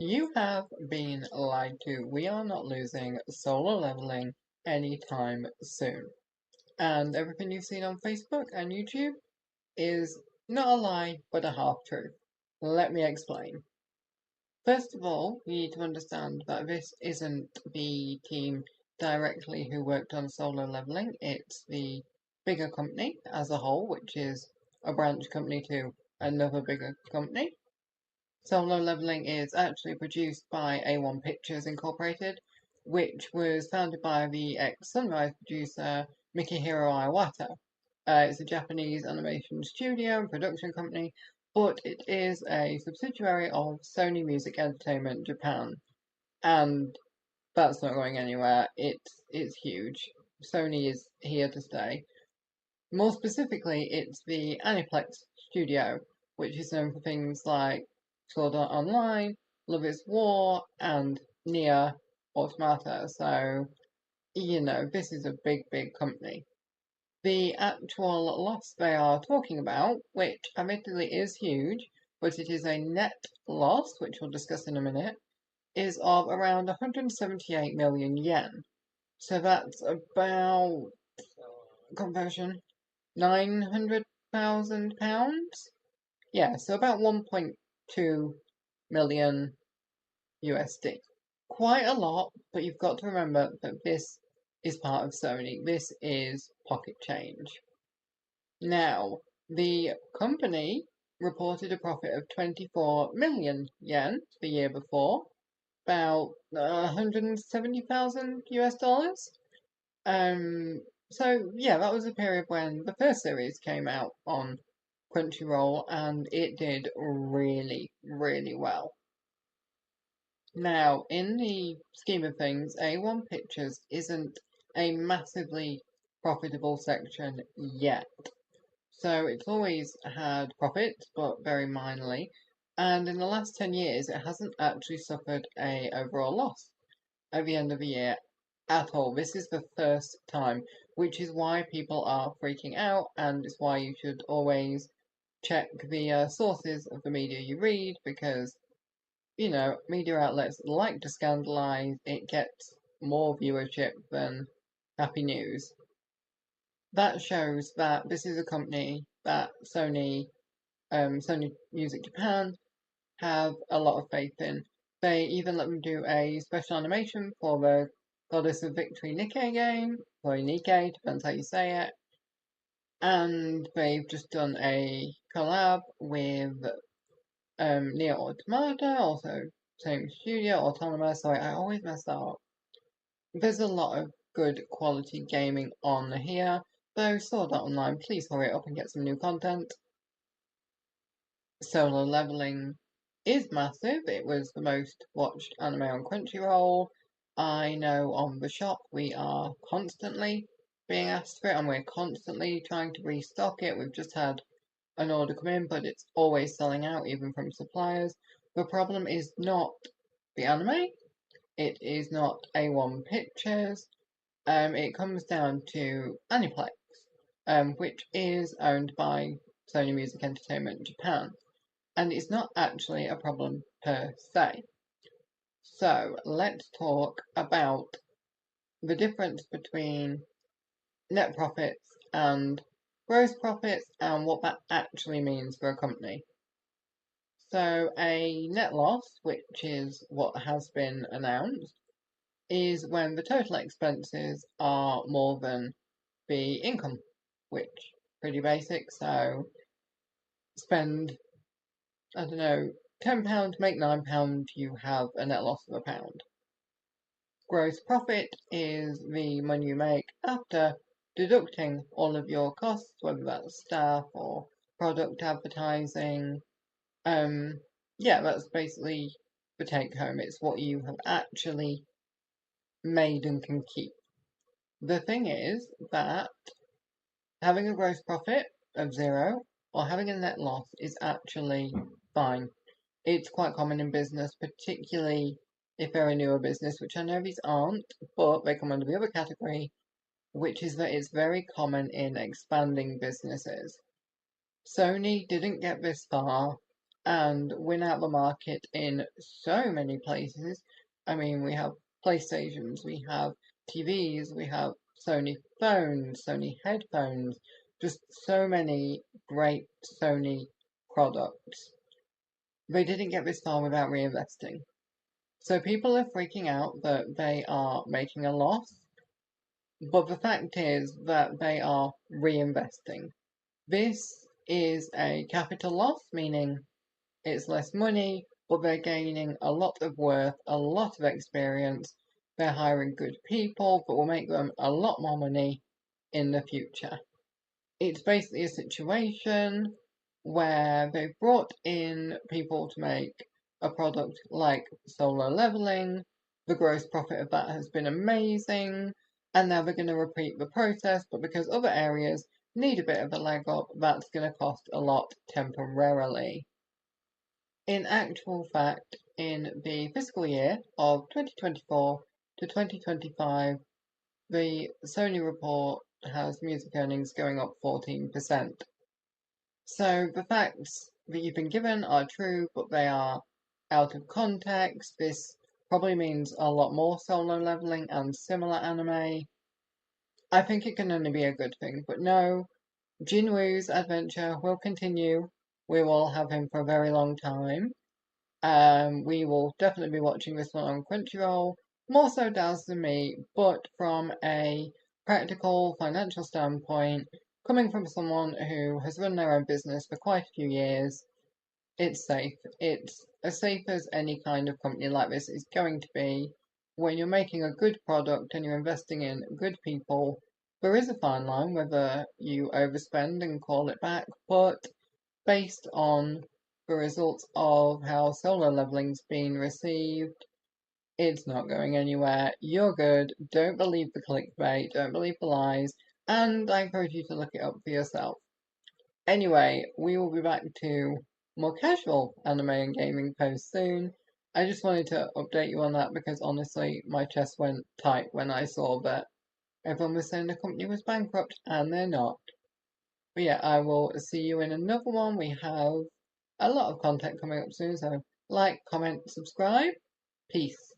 You have been lied to. We are not losing Solar Leveling anytime soon. And everything you've seen on Facebook and YouTube is not a lie, but a half truth. Let me explain. First of all, you need to understand that this isn't the team directly who worked on Solar Leveling, it's the bigger company as a whole, which is a branch company to another bigger company. Solo Leveling is actually produced by A1 Pictures Incorporated, which was founded by the ex-Sunrise producer Mikihiro Iwata. It's a Japanese animation studio and production company, but it is a subsidiary of Sony Music Entertainment Japan, and that's not going anywhere. It's huge. Sony is here to stay. More specifically, it's the Aniplex studio, which is known for things like Sword Art Online, Love is War, and Nier Automata. So, this is a big company. The actual loss they are talking about, which admittedly is huge, but it is a net loss, which we'll discuss in a minute, is of around 178 million yen. So that's about, conversion, £900,000? Yeah, so about 1.2 million USD. Quite a lot, but you've got to remember that this is part of Sony. This is pocket change. Now, the company reported a profit of 24 million yen the year before, about 170,000 US dollars. So yeah, that was a period when the first series came out on Crunchyroll, and it did really well. Now, in the scheme of things, A1 Pictures isn't a massively profitable section yet. So it's always had profits, but very minorly. And in the last 10 years, it hasn't actually suffered a overall loss at the end of the year at all. This is the first time, which is why people are freaking out, and it's why you should always check the sources of the media you read, because media outlets like to scandalize. It gets more viewership than happy news. That shows that this is a company that Sony Music Japan have a lot of faith in. They even let them do a special animation for the Goddess of Victory Nikkei game, or Nikkei, depends how you say it. And they've just done a collab with Nier Automata, also same studio, Autonomous, sorry, I always mess that up. There's a lot of good quality gaming on here, though Sword Art Online, please hurry up and get some new content. Solo Leveling is massive. It was the most watched anime on Crunchyroll. I know on the shop we are constantly being asked for it, and we're constantly trying to restock it. We've just had an order come in, but it's always selling out, even from suppliers. The problem is not the anime. It is not A1 Pictures. It comes down to Aniplex, which is owned by Sony Music Entertainment Japan, and it's not actually a problem per se. So let's talk about the difference between net profits and gross profits and what that actually means for a company. So a net loss, which is what has been announced, is when the total expenses are more than the income, which pretty basic. So spend, I don't know, £10, make £9, you have a net loss of £1. Gross profit is the money you make after deducting all of your costs, whether that's staff or product advertising. Yeah, that's basically the take home. It's what you have actually made and can keep. The thing is that having a gross profit of zero or having a net loss is actually fine. It's quite common in business, particularly if they're a newer business, which I know these aren't, but they come under the other category, which is that it's very common in expanding businesses. Sony didn't get this far, and win out the market in so many places. I mean, we have PlayStations, we have TVs, we have Sony phones, Sony headphones, just so many great Sony products. They didn't get this far without reinvesting. So people are freaking out that they are making a loss, but the fact is that they are reinvesting. This is a capital loss, meaning it's less money, but they're gaining a lot of worth, a lot of experience. They're hiring good people that will make them a lot more money in the future. It's basically a situation where they've brought in people to make a product like solar leveling. The gross profit of that has been amazing, and now they're going to repeat the process, but because other areas need a bit of a leg up, that's going to cost a lot temporarily. In actual fact, in the fiscal year of 2024 to 2025, the Sony report has music earnings going up 14%. So the facts that you've been given are true, but they are out of context. This probably means a lot more solo leveling and similar anime. I think it can only be a good thing, but no, Jinwoo's adventure will continue. We will have him for a very long time. We will definitely be watching this one on Crunchyroll, more so Daz than me, but from a practical financial standpoint, coming from someone who has run their own business for quite a few years, it's safe. It's as safe as any kind of company like this is going to be. When you're making a good product and you're investing in good people, there is a fine line whether you overspend and call it back, but based on the results of how solo leveling's been received, it's not going anywhere. You're good. Don't believe the clickbait. Don't believe the lies. And I encourage you to look it up for yourself. Anyway, we will be back to more casual anime and gaming posts soon. I just wanted to update you on that because honestly, my chest went tight when I saw that everyone was saying the company was bankrupt, and they're not. But yeah, I will see you in another one. We have a lot of content coming up soon, so like, comment, subscribe. Peace.